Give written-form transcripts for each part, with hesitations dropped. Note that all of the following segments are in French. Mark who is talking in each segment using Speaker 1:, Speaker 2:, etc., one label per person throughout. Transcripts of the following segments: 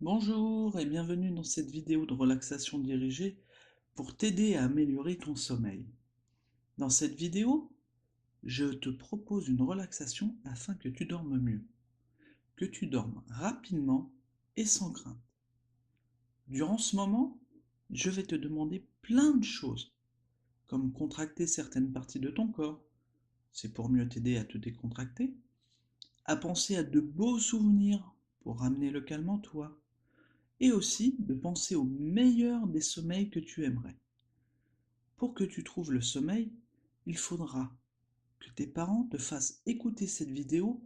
Speaker 1: Bonjour et bienvenue dans cette vidéo de relaxation dirigée pour t'aider à améliorer ton sommeil. Dans cette vidéo, je te propose une relaxation afin que tu dormes mieux, que tu dormes rapidement et sans crainte. Durant ce moment, je vais te demander plein de choses, comme contracter certaines parties de ton corps, c'est pour mieux t'aider à te décontracter, à penser à de beaux souvenirs pour ramener le calme en toi, et aussi de penser au meilleur des sommeils que tu aimerais. Pour que tu trouves le sommeil, il faudra que tes parents te fassent écouter cette vidéo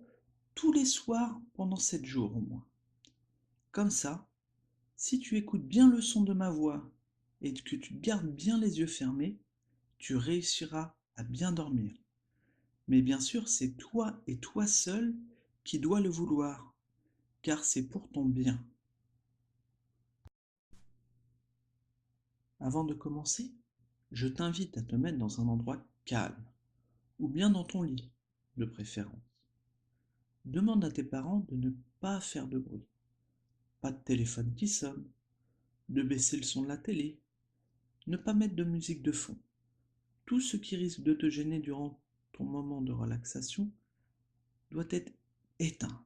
Speaker 1: tous les soirs pendant 7 jours au moins. Comme ça, si tu écoutes bien le son de ma voix et que tu gardes bien les yeux fermés, tu réussiras à bien dormir. Mais bien sûr, c'est toi et toi seul qui dois le vouloir, car c'est pour ton bien. Avant de commencer, je t'invite à te mettre dans un endroit calme, ou bien dans ton lit, de préférence. Demande à tes parents de ne pas faire de bruit, pas de téléphone qui sonne, de baisser le son de la télé, ne pas mettre de musique de fond. Tout ce qui risque de te gêner durant ton moment de relaxation doit être éteint,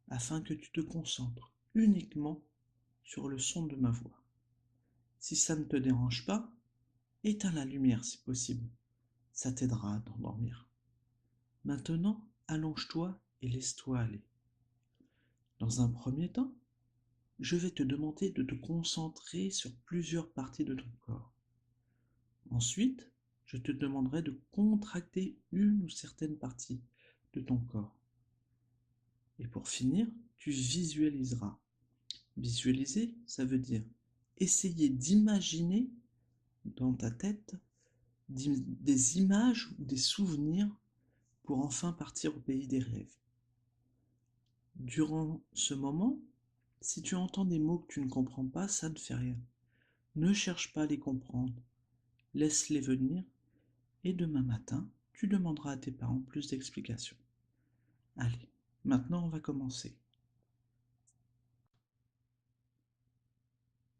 Speaker 1: afin que tu te concentres uniquement sur le son de ma voix. Si ça ne te dérange pas, éteins la lumière si possible, ça t'aidera à t'endormir. Maintenant, allonge-toi et laisse-toi aller. Dans un premier temps, je vais te demander de te concentrer sur plusieurs parties de ton corps. Ensuite, je te demanderai de contracter une ou certaines parties de ton corps. Et pour finir, tu visualiseras. Visualiser, ça veut dire essayer d'imaginer dans ta tête des images ou des souvenirs pour enfin partir au pays des rêves. Durant ce moment, si tu entends des mots que tu ne comprends pas, ça ne fait rien. Ne cherche pas à les comprendre. Laisse-les venir et demain matin, tu demanderas à tes parents plus d'explications. Allez, maintenant on va commencer.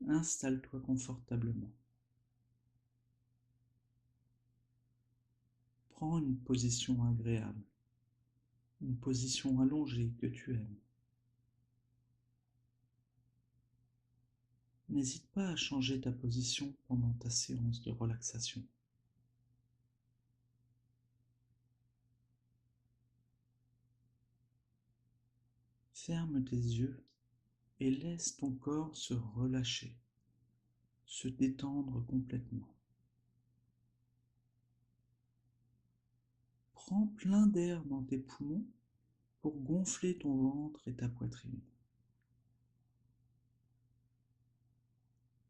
Speaker 1: Installe-toi confortablement. Prends une position agréable, une position allongée que tu aimes. N'hésite pas à changer ta position pendant ta séance de relaxation. Ferme tes yeux et laisse ton corps se relâcher, se détendre complètement. Prends plein d'air dans tes poumons pour gonfler ton ventre et ta poitrine.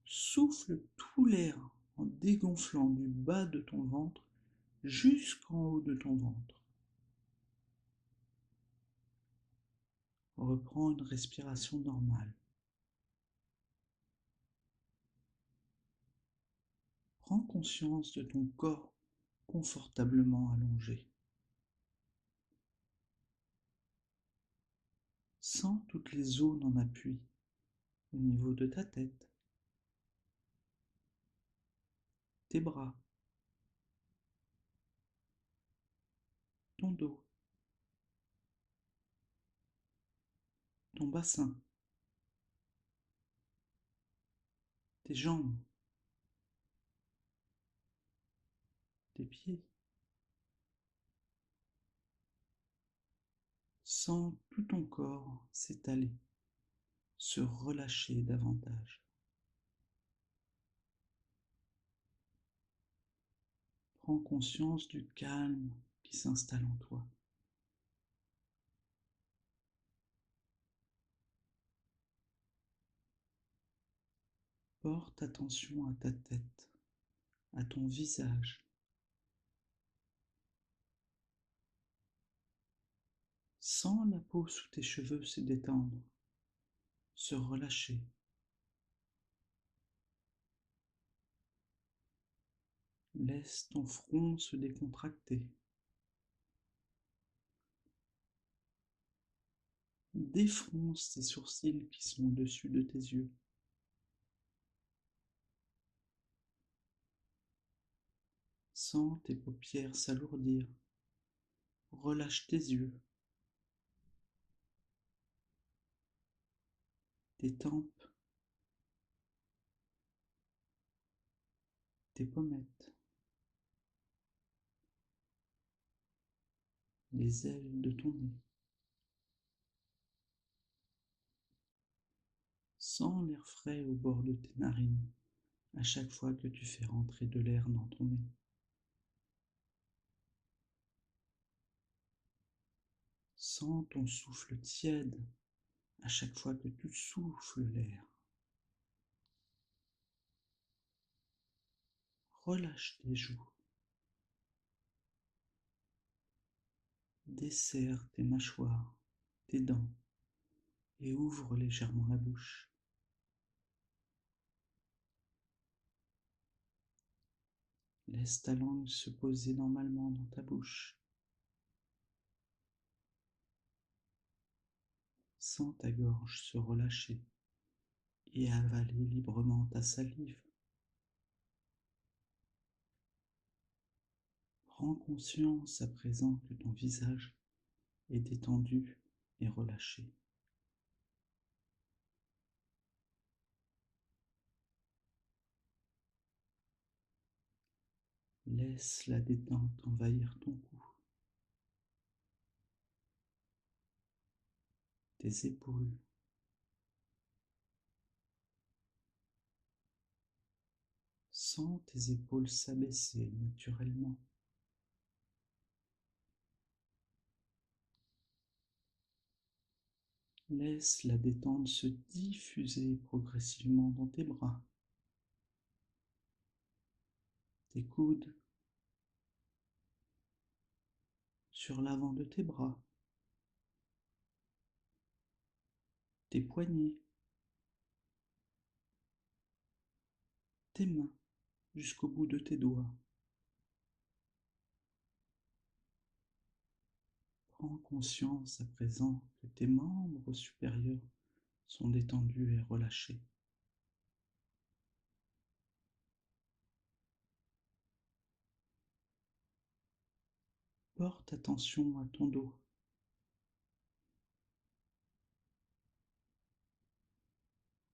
Speaker 1: Souffle tout l'air en dégonflant du bas de ton ventre jusqu'en haut de ton ventre. Reprends une respiration normale. Prends conscience de ton corps confortablement allongé. Sens toutes les zones en appui au niveau de ta tête, tes bras, ton dos, ton bassin, tes jambes, tes pieds. Sens tout ton corps s'étaler, se relâcher davantage. Prends conscience du calme qui s'installe en toi. Porte attention à ta tête, à ton visage. Sens la peau sous tes cheveux se détendre, se relâcher. Laisse ton front se décontracter. Défronce tes sourcils qui sont au-dessus de tes yeux. Sens tes paupières s'alourdir. Relâche tes yeux, tes tempes, tes pommettes, les ailes de ton nez. Sens l'air frais au bord de tes narines à chaque fois que tu fais rentrer de l'air dans ton nez. Sens ton souffle tiède à chaque fois que tu souffles l'air. Relâche tes joues. Desserre tes mâchoires, tes dents et ouvre légèrement la bouche. Laisse ta langue se poser normalement dans ta bouche. Sens ta gorge se relâcher et avaler librement ta salive. Prends conscience à présent que ton visage est détendu et relâché. Laisse la détente envahir ton cou, tes épaules. Sens tes épaules s'abaisser naturellement. Laisse la détente se diffuser progressivement dans tes bras, tes coudes, sur l'avant de tes bras, tes poignets, tes mains jusqu'au bout de tes doigts. Prends conscience à présent que tes membres supérieurs sont détendus et relâchés. Porte attention à ton dos.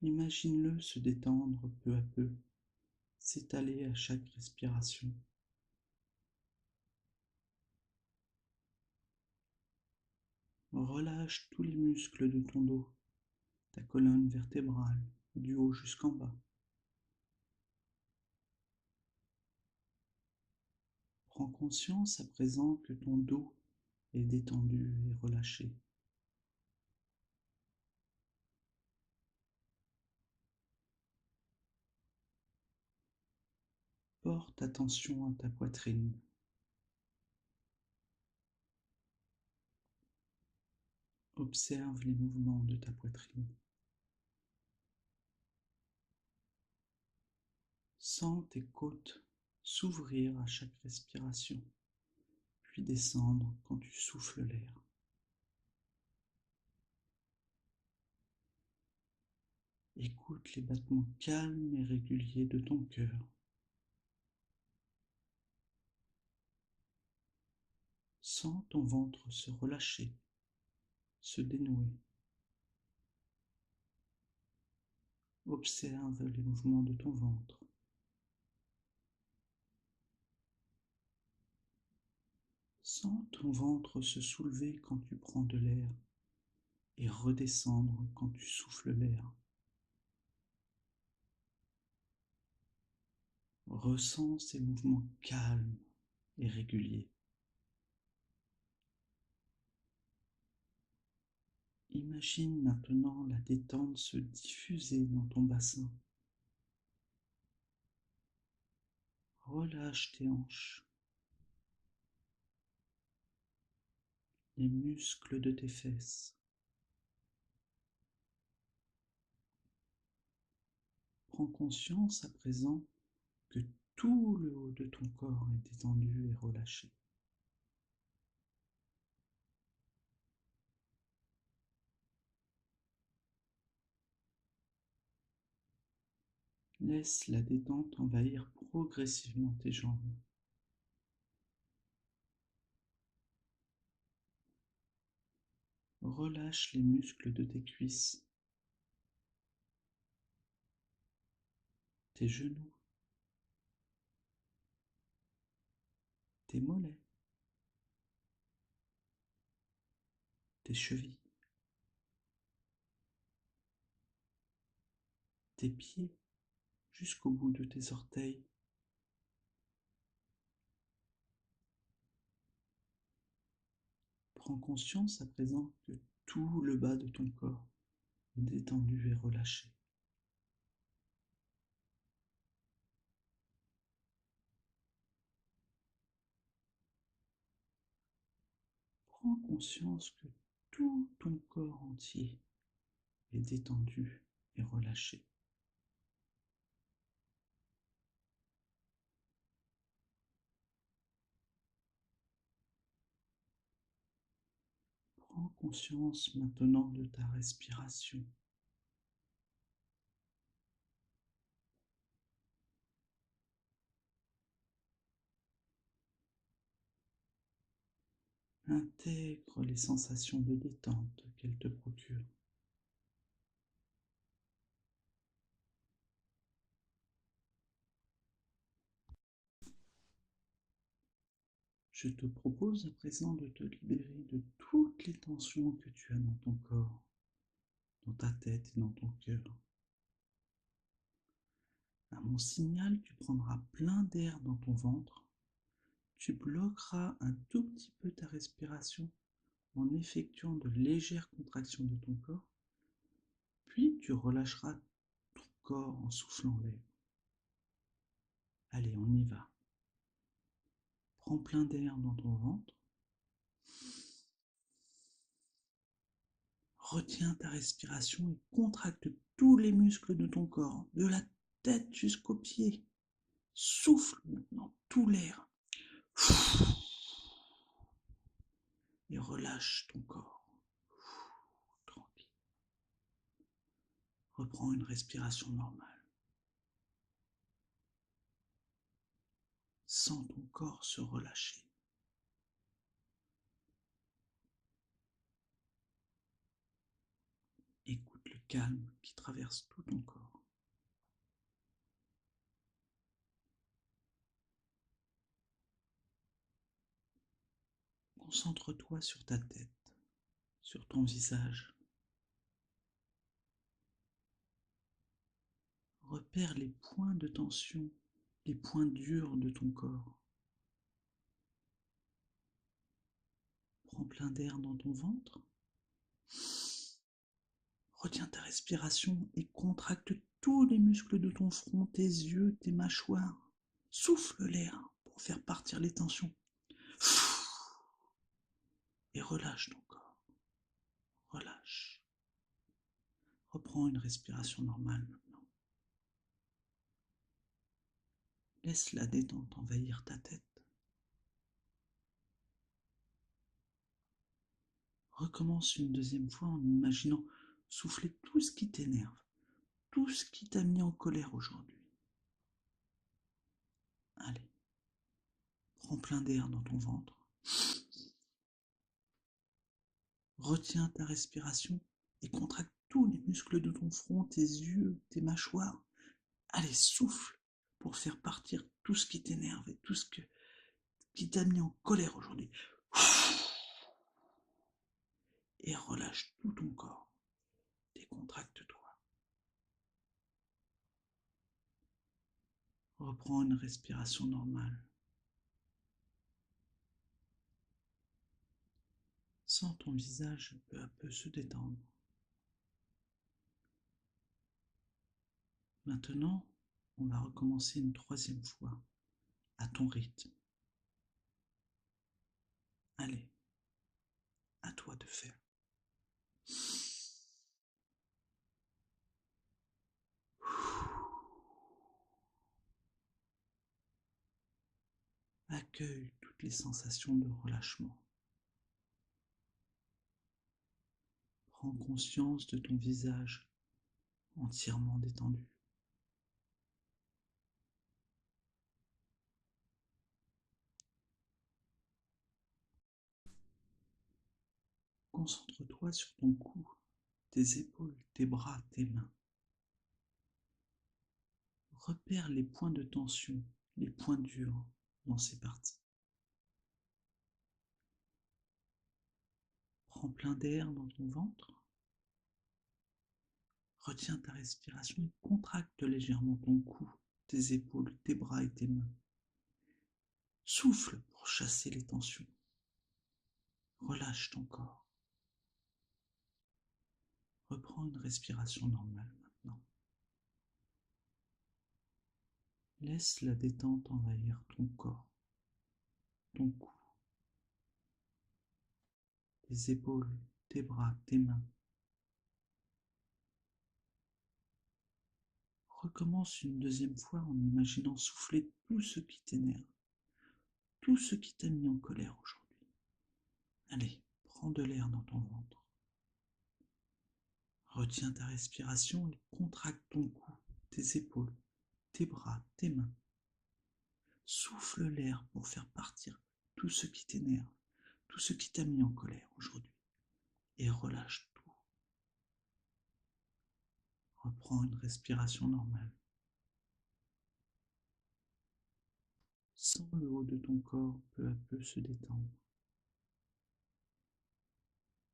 Speaker 1: Imagine-le se détendre peu à peu, s'étaler à chaque respiration. Relâche tous les muscles de ton dos, ta colonne vertébrale, du haut jusqu'en bas. Prends conscience à présent que ton dos est détendu et relâché. Porte attention à ta poitrine. Observe les mouvements de ta poitrine. Sens tes côtes s'ouvrir à chaque respiration, puis descendre quand tu souffles l'air. Écoute les battements calmes et réguliers de ton cœur. Sens ton ventre se relâcher, se dénouer. Observe les mouvements de ton ventre. Sens ton ventre se soulever quand tu prends de l'air et redescendre quand tu souffles l'air. Ressens ces mouvements calmes et réguliers. Imagine maintenant la détente se diffuser dans ton bassin. Relâche tes hanches, les muscles de tes fesses. Prends conscience à présent que tout le haut de ton corps est détendu et relâché. Laisse la détente envahir progressivement tes jambes. Relâche les muscles de tes cuisses, tes genoux, tes mollets, tes chevilles, tes pieds jusqu'au bout de tes orteils. Prends conscience à présent que tout le bas de ton corps est détendu et relâché. Prends conscience que tout ton corps entier est détendu et relâché. Prends conscience maintenant de ta respiration. Intègre les sensations de détente qu'elle te procure. Je te propose à présent de te libérer de toutes les tensions que tu as dans ton corps, dans ta tête et dans ton cœur. À mon signal, tu prendras plein d'air dans ton ventre, tu bloqueras un tout petit peu ta respiration en effectuant de légères contractions de ton corps, puis tu relâcheras ton corps en soufflant l'air. Allez, on y va. Prends plein d'air dans ton ventre. Retiens ta respiration et contracte tous les muscles de ton corps, de la tête jusqu'aux pieds. Souffle maintenant tout l'air et relâche ton corps. Tranquille. Reprends une respiration normale. Sens ton corps se relâcher. Écoute le calme qui traverse tout ton corps. Concentre-toi sur ta tête, sur ton visage. Repère les points de tension, les points durs de ton corps. Prends plein d'air dans ton ventre. Retiens ta respiration et contracte tous les muscles de ton front, tes yeux, tes mâchoires. Souffle l'air pour faire partir les tensions. Et relâche ton corps. Relâche. Reprends une respiration normale maintenant. Laisse la détente envahir ta tête. Recommence une deuxième fois en imaginant souffler tout ce qui t'énerve, tout ce qui t'a mis en colère aujourd'hui. Allez, prends plein d'air dans ton ventre. Retiens ta respiration et contracte tous les muscles de ton front, tes yeux, tes mâchoires. Allez, souffle pour faire partir tout ce qui t'énerve et tout ce qui t'a mis en colère aujourd'hui. Et relâche tout ton corps. Décontracte-toi. Reprends une respiration normale. Sens ton visage peu à peu se détendre. Maintenant, on va recommencer une troisième fois, à ton rythme. Allez, à toi de faire. Accueille toutes les sensations de relâchement. Prends conscience de ton visage entièrement détendu. Concentre-toi sur ton cou, tes épaules, tes bras, tes mains. Repère les points de tension, les points durs dans ces parties. Prends plein d'air dans ton ventre. Retiens ta respiration et contracte légèrement ton cou, tes épaules, tes bras et tes mains. Souffle pour chasser les tensions. Relâche ton corps. Reprends une respiration normale maintenant. Laisse la détente envahir ton corps, ton cou, tes épaules, tes bras, tes mains. Recommence une deuxième fois en imaginant souffler tout ce qui t'énerve, tout ce qui t'a mis en colère aujourd'hui. Allez, prends de l'air dans ton ventre. Retiens ta respiration et contracte ton cou, tes épaules, tes bras, tes mains. Souffle l'air pour faire partir tout ce qui t'énerve, tout ce qui t'a mis en colère aujourd'hui. Et relâche tout. Reprends une respiration normale. Sens le haut de ton corps peu à peu se détendre.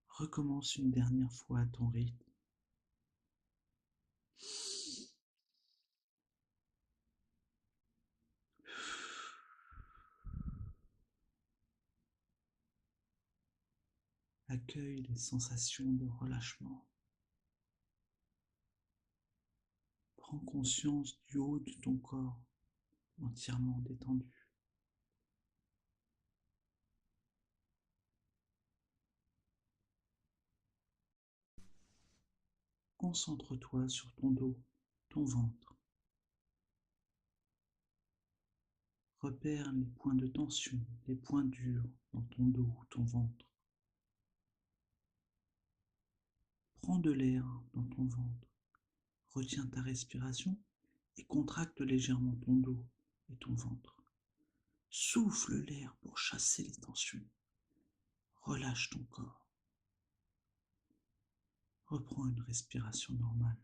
Speaker 1: Recommence une dernière fois à ton rythme. Accueille les sensations de relâchement. Prends conscience du haut de ton corps entièrement détendu. Concentre-toi sur ton dos, ton ventre. Repère les points de tension, les points durs dans ton dos ou ton ventre. Prends de l'air dans ton ventre. Retiens ta respiration et contracte légèrement ton dos et ton ventre. Souffle l'air pour chasser les tensions. Relâche ton corps. Reprends une respiration normale.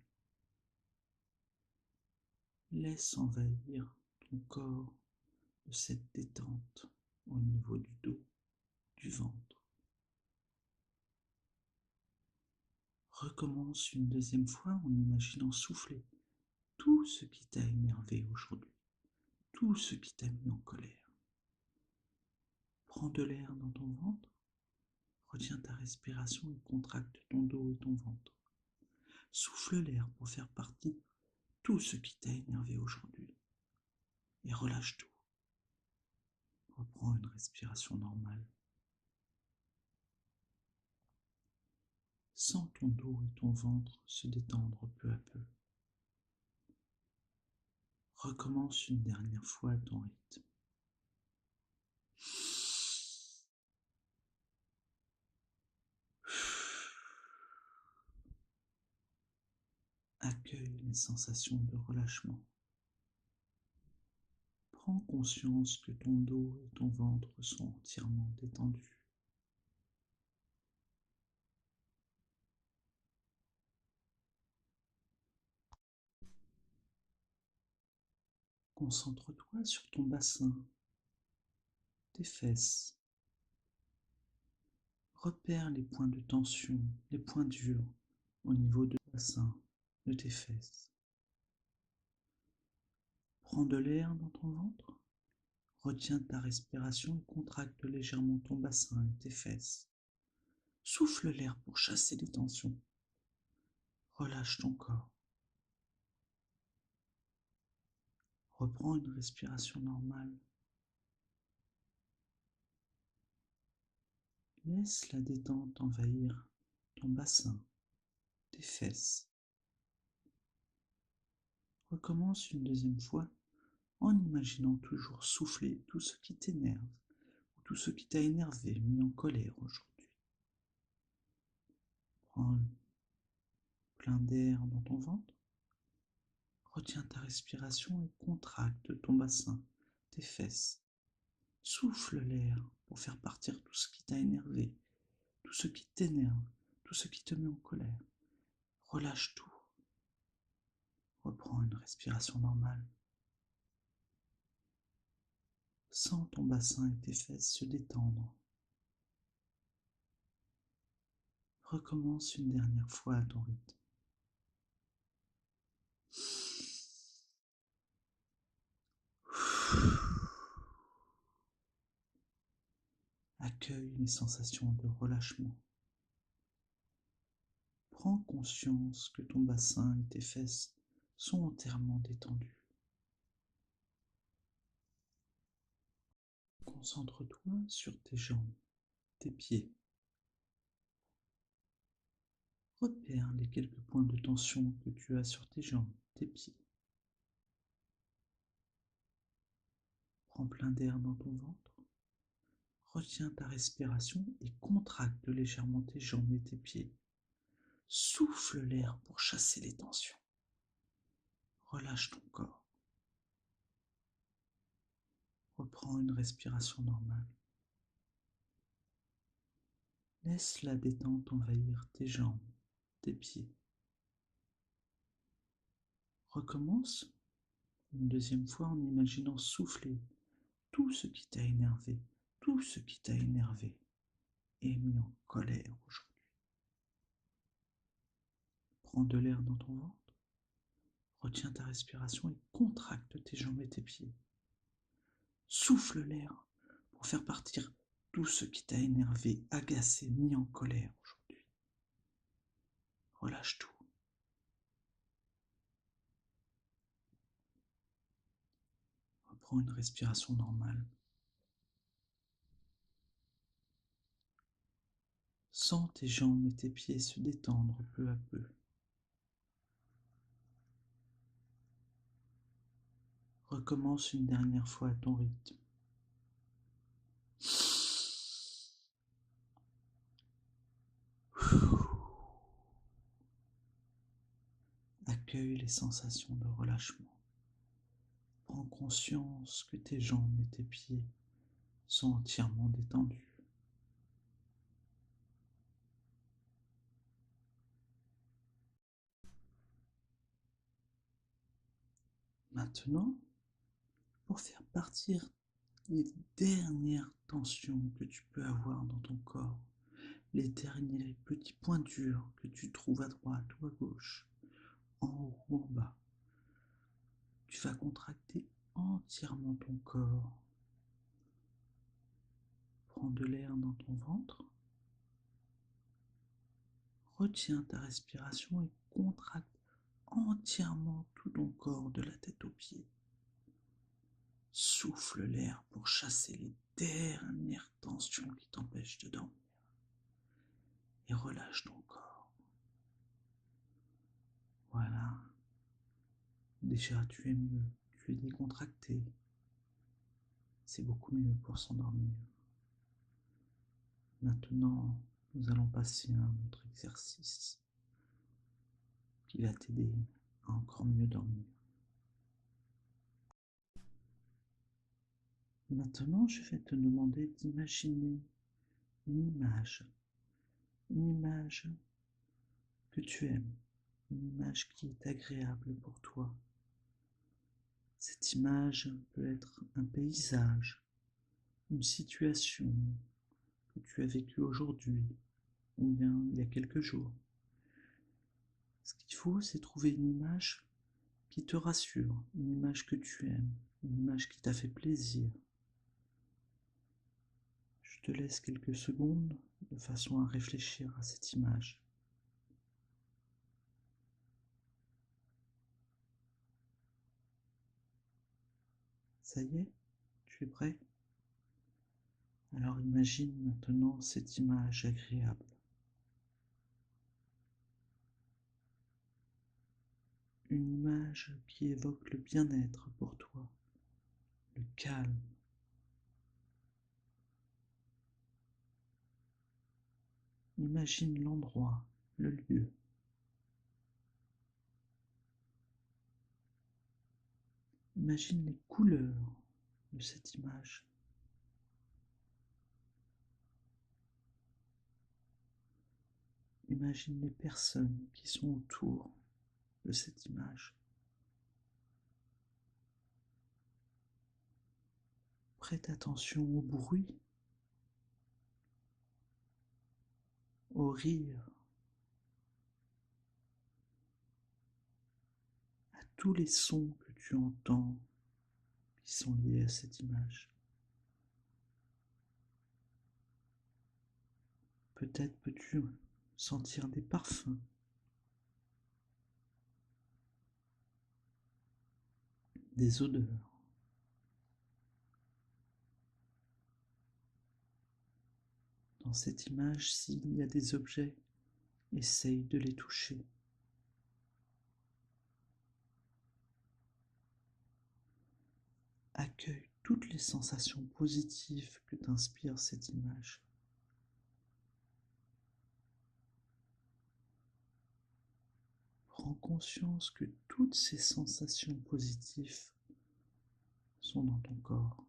Speaker 1: Laisse envahir ton corps de cette détente au niveau du dos, du ventre. Recommence une deuxième fois en imaginant souffler tout ce qui t'a énervé aujourd'hui, tout ce qui t'a mis en colère. Prends de l'air dans ton ventre, retiens ta respiration et contracte ton dos et ton ventre. Souffle l'air pour faire partie de tout ce qui t'a énervé aujourd'hui. Et relâche tout. Reprends une respiration normale. Sens ton dos et ton ventre se détendre peu à peu. Recommence une dernière fois à ton rythme. Accueille les sensations de relâchement. Prends conscience que ton dos et ton ventre sont entièrement détendus. Concentre-toi sur ton bassin, tes fesses. Repère les points de tension, les points durs au niveau de ton bassin, de tes fesses. Prends de l'air dans ton ventre. Retiens ta respiration et contracte légèrement ton bassin et tes fesses. Souffle l'air pour chasser les tensions. Relâche ton corps. Reprends une respiration normale. Laisse la détente envahir ton bassin, tes fesses. Recommence une deuxième fois en imaginant toujours souffler tout ce qui t'énerve ou tout ce qui t'a énervé, mis en colère aujourd'hui. Prends plein d'air dans ton ventre. Retiens ta respiration et contracte ton bassin, tes fesses. Souffle l'air pour faire partir tout ce qui t'a énervé, tout ce qui t'énerve, tout ce qui te met en colère. Relâche tout. Reprends une respiration normale. Sens ton bassin et tes fesses se détendre. Recommence une dernière fois à ton rythme. Accueille les sensations de relâchement. Prends conscience que ton bassin et tes fesses sont entièrement détendus. Concentre-toi sur tes jambes, tes pieds. Repère les quelques points de tension que tu as sur tes jambes, tes pieds. Prends plein d'air dans ton ventre. Retiens ta respiration et contracte légèrement tes jambes et tes pieds. Souffle l'air pour chasser les tensions. Relâche ton corps. Reprends une respiration normale. Laisse la détente envahir tes jambes, tes pieds. Recommence une deuxième fois en imaginant souffler tout ce qui t'a énervé, tout ce qui t'a énervé et mis en colère aujourd'hui. Prends de l'air dans ton ventre, retiens ta respiration et contracte tes jambes et tes pieds. Souffle l'air pour faire partir tout ce qui t'a énervé, agacé, mis en colère aujourd'hui. Relâche tout. Reprends une respiration normale. Sens tes jambes et tes pieds se détendre peu à peu. Recommence une dernière fois à ton rythme. Accueille les sensations de relâchement. Prends conscience que tes jambes et tes pieds sont entièrement détendus. Maintenant, pour faire partir les dernières tensions que tu peux avoir dans ton corps, les derniers petits points durs que tu trouves à droite ou à gauche, en haut ou en bas, tu vas contracter entièrement ton corps. Prends de l'air dans ton ventre. Retiens ta respiration et contracte entièrement tout ton corps de la tête aux pieds. Souffle l'air pour chasser les dernières tensions qui t'empêchent de dormir. Et relâche ton corps. Voilà. Déjà, tu es mieux. Tu es décontracté. C'est beaucoup mieux pour s'endormir. Maintenant, nous allons passer à un autre exercice qui va t'aider à encore mieux dormir. Maintenant, je vais te demander d'imaginer une image que tu aimes, une image qui est agréable pour toi. Cette image peut être un paysage, une situation que tu as vécue aujourd'hui ou bien il y a quelques jours. Ce qu'il faut, c'est trouver une image qui te rassure, une image que tu aimes, une image qui t'a fait plaisir. Je te laisse quelques secondes de façon à réfléchir à cette image. Ça y est, tu es prêt? Alors imagine maintenant cette image agréable. Une image qui évoque le bien-être pour toi, le calme. Imagine l'endroit, le lieu. Imagine les couleurs de cette image. imagine les personnes qui sont autour de cette image. Prête attention au bruit, au rire, à tous les sons que tu entends qui sont liés à cette image. Peut-être peux-tu sentir des parfums, des odeurs. Dans cette image, s'il y a des objets, essaye de les toucher. Accueille toutes les sensations positives que t'inspire cette image. Prends conscience que toutes ces sensations positives sont dans ton corps.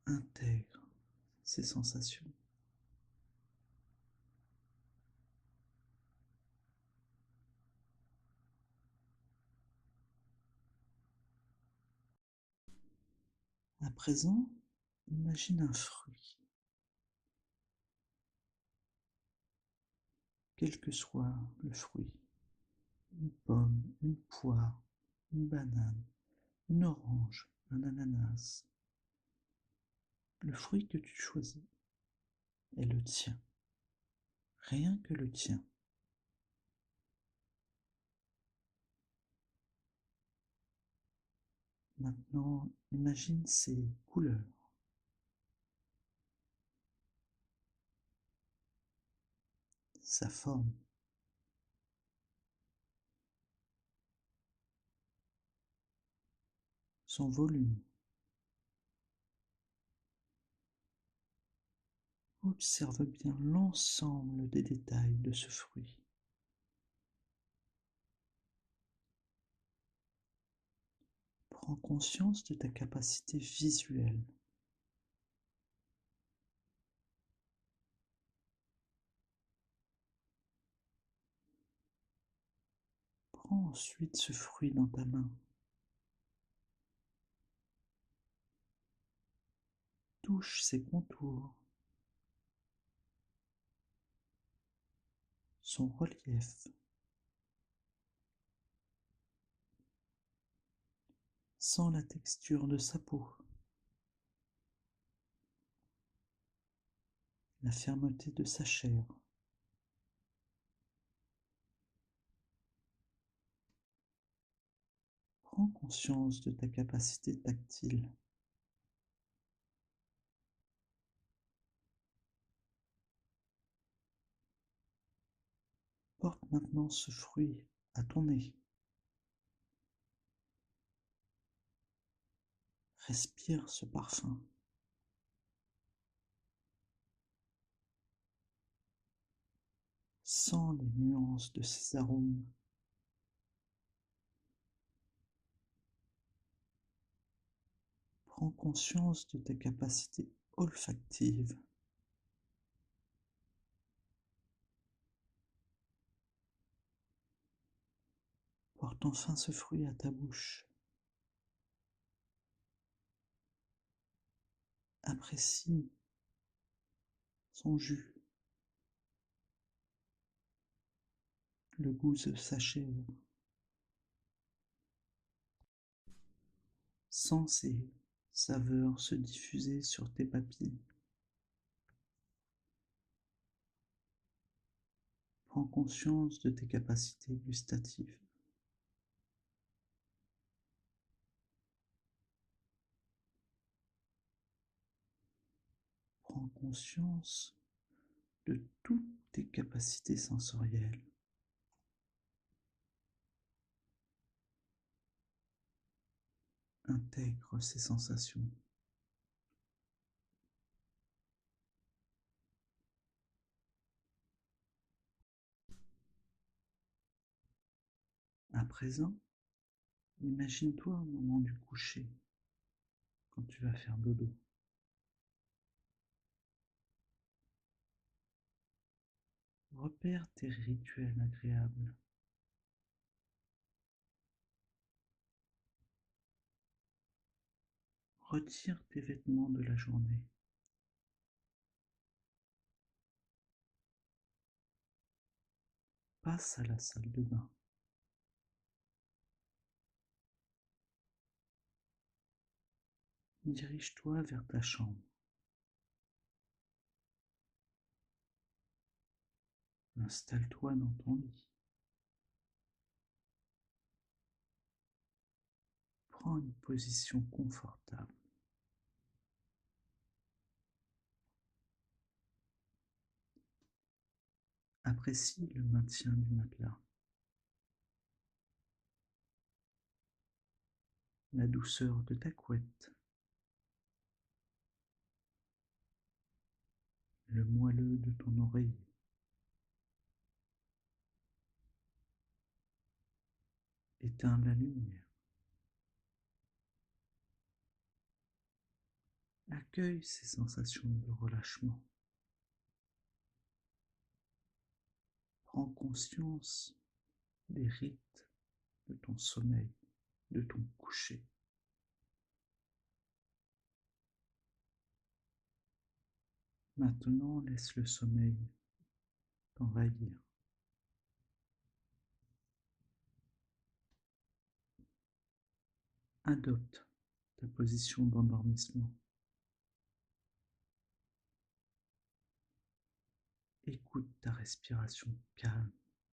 Speaker 1: Intègre ces sensations. À présent, imagine un fruit. Quel que soit le fruit, une pomme, une poire, une banane, une orange, un ananas. Le fruit que tu choisis est le tien, rien que le tien. Maintenant, imagine ses couleurs, sa forme, son volume. Observe bien l'ensemble des détails de ce fruit. Prends conscience de ta capacité visuelle. Prends ensuite ce fruit dans ta main. Touche ses contours, son relief. Sens la texture de sa peau, la fermeté de sa chair. Prends conscience de ta capacité tactile. Porte maintenant ce fruit à ton nez. Respire ce parfum. Sens les nuances de ces arômes. Prends conscience de ta capacité olfactive. Porte enfin ce fruit à ta bouche. Apprécie son jus, le goût de sa chair. Sens ces saveurs se diffuser sur tes papilles. Prends conscience de tes capacités gustatives. Prends conscience de toutes tes capacités sensorielles. Intègre ces sensations. À présent, imagine-toi au moment du coucher, quand tu vas faire dodo. Repère tes rituels agréables. Retire tes vêtements de la journée. Passe à la salle de bain. Dirige-toi vers ta chambre. Installe-toi dans ton lit. Prends une position confortable. Apprécie le maintien du matelas, la douceur de ta couette, le moelleux de ton oreiller. Éteins la lumière. Accueille ces sensations de relâchement. Prends conscience des rites de ton sommeil, de ton coucher. Maintenant, laisse le sommeil t'envahir. Adopte ta position d'endormissement. Écoute ta respiration calme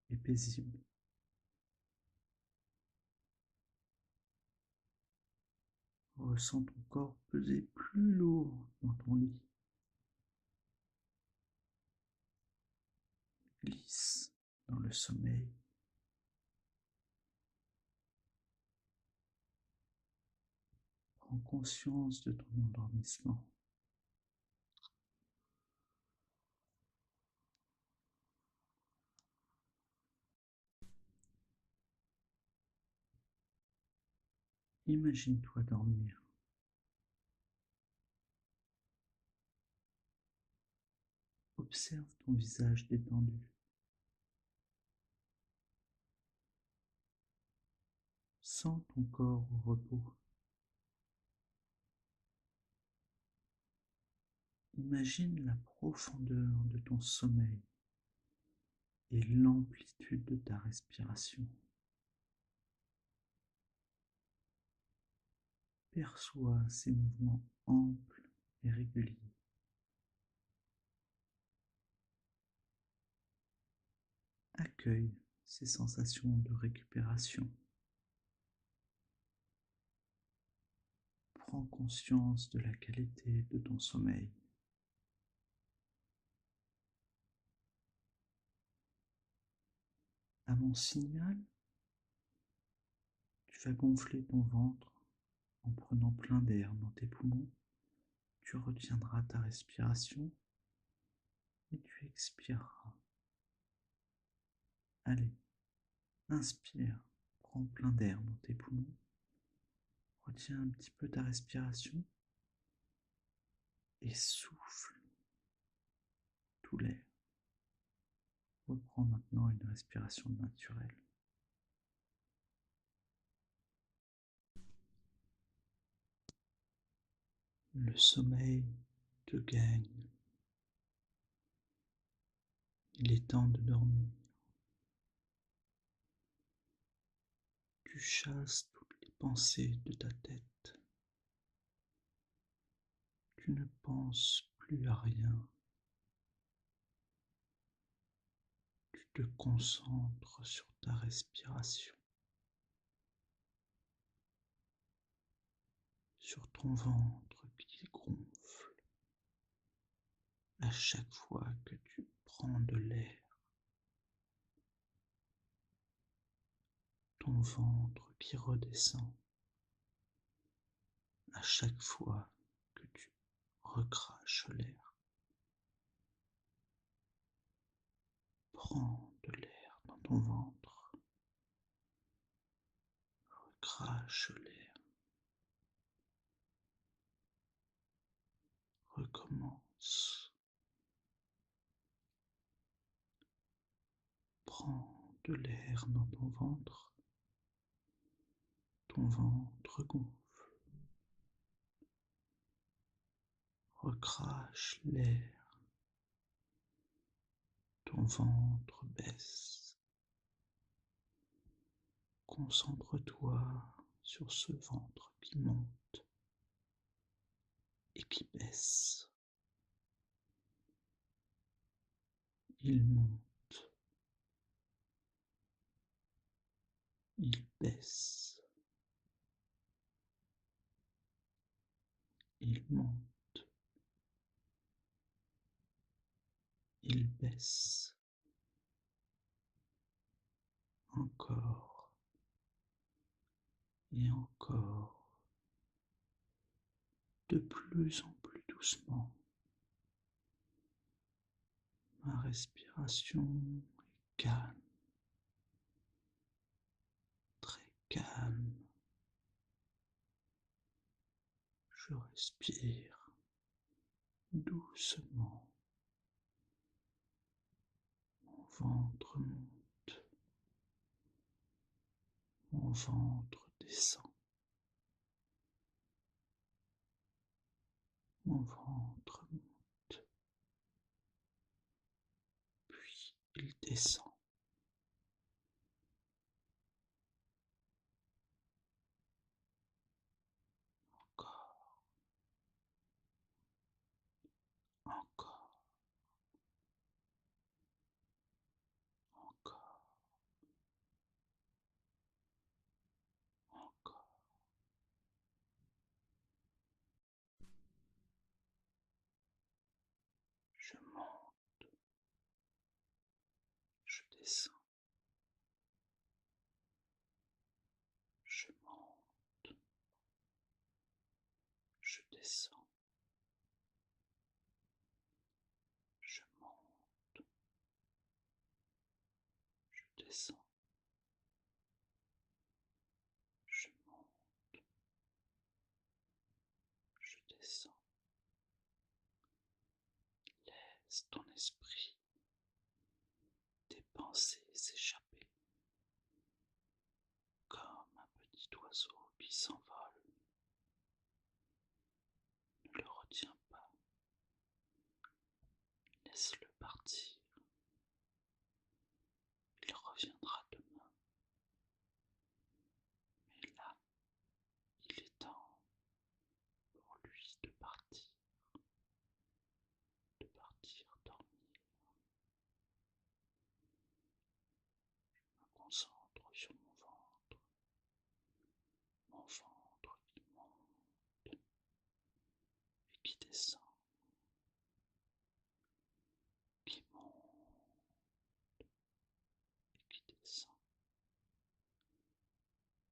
Speaker 1: et paisible. Ressens ton corps peser plus lourd dans ton lit. Glisse dans le sommeil. Prends conscience de ton endormissement. Imagine-toi dormir. Observe ton visage détendu. Sens ton corps au repos. Imagine la profondeur de ton sommeil et l'amplitude de ta respiration. Perçois ces mouvements amples et réguliers. Accueille ces sensations de récupération. Prends conscience de la qualité de ton sommeil. À mon signal, tu vas gonfler ton ventre en prenant plein d'air dans tes poumons. Tu retiendras ta respiration et tu expireras. Allez, inspire, prends plein d'air dans tes poumons. Retiens un petit peu ta respiration et souffle tout l'air. Reprends maintenant une respiration naturelle. Le sommeil te gagne. Il est temps de dormir. Tu chasses toutes les pensées de ta tête. Tu ne penses plus à rien. Tu te concentres sur ta respiration, sur ton ventre qui gonfle à chaque fois que tu prends de l'air. Ton ventre qui redescend à chaque fois que tu recraches l'air. Prends de l'air dans ton ventre, recrache l'air. Prends de l'air dans ton ventre gonfle, recrache l'air, ton ventre baisse. Concentre-toi sur ce ventre qui monte et qui baisse. Il monte, il baisse, il monte, il baisse. Encore et encore, de plus en plus doucement. Ma respiration est calme, très calme. Je respire doucement. Mon ventre monte, mon ventre descend. Mon ventre monte, puis il descend. Encore, encore, encore, encore. Je monte, je descends, je monte, je descends, je monte, je descends, je monte, je descends. Laisse ton esprit, tes pensées s'échapper comme un petit oiseau qui s'envole. Ne le retiens pas, laisse-le partir. Il reviendra demain. Mais là, il est temps pour lui de partir dormir. Je me concentre sur mon ventre qui monte et qui descend, qui monte et qui descend,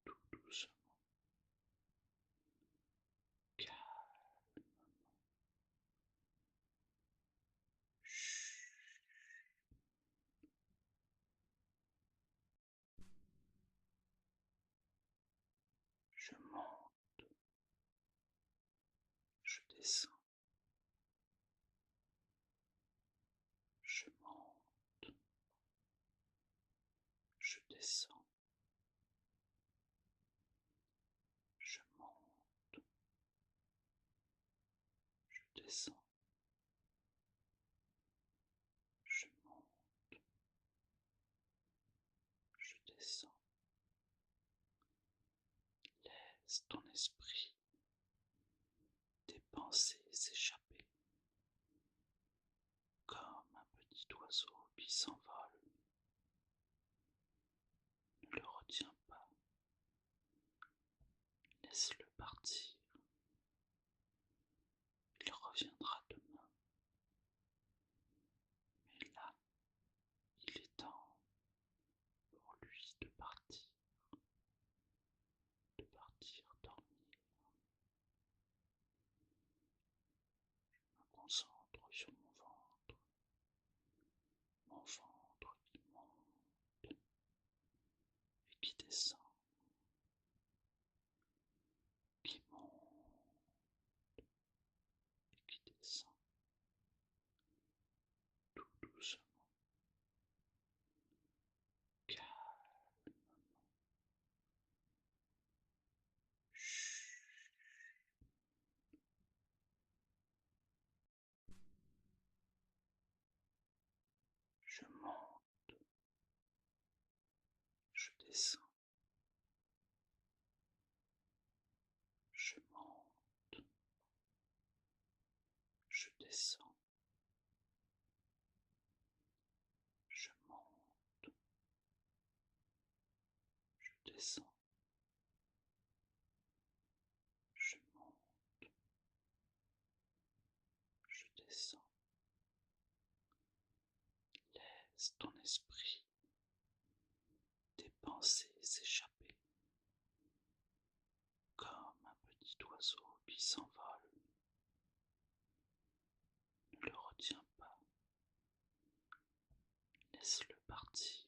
Speaker 1: tout doucement, calme. Chut. Je monte, je descends, je monte, je descends, je monte, je descends, je monte, je descends. Laisse ton esprit, tes pensées s'échapper comme un petit oiseau qui s'envole. Ne le retiens pas, laisse-le partir. Il reviendra demain. Mais là, il est temps pour lui de partir dormir. Je me concentre sur mon ventre qui monte et qui descend, qui monte et qui descend. Je monte, je descends, je monte, je descends, je monte, je descends, je monte, je descends. Laisse ton esprit, tes pensées s'échapper comme un petit oiseau qui s'envole. Ne le retiens pas, laisse-le partir.